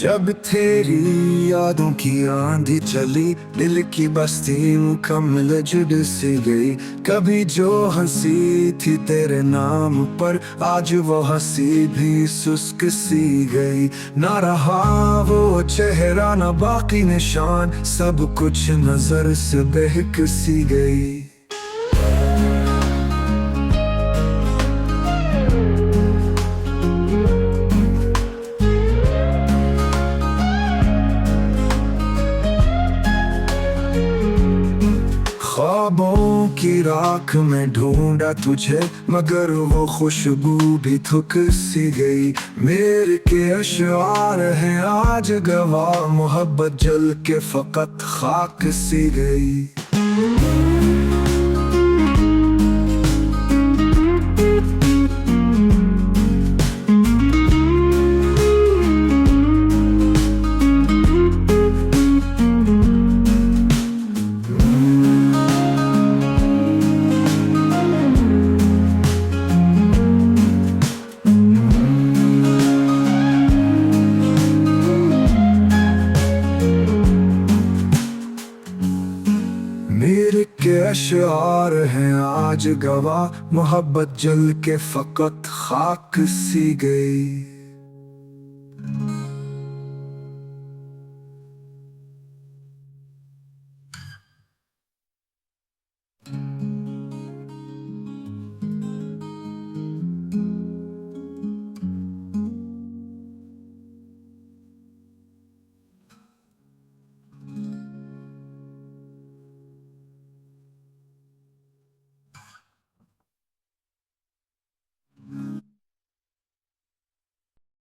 जब तेरी यादों की आंधी चली, दिल की बस्ती मुकम्मल जुड़ सी गई। कभी जो हंसी थी तेरे नाम पर, आज वो हंसी भी सुस्क सी गई। ना रहा वो चेहरा ना बाकी निशान, सब कुछ नजर से बहक सी गई। ख्वाबों की राख में ढूंढा तुझे, मगर वो खुशबू भी थुक सी गई। मेरे के अशआर हैं आज गवाह, मोहब्बत जल के फकत खाक सी गई। मेरे के अशआर हैं आज गवाह, मोहब्बत जल के फकत खाक सी गई।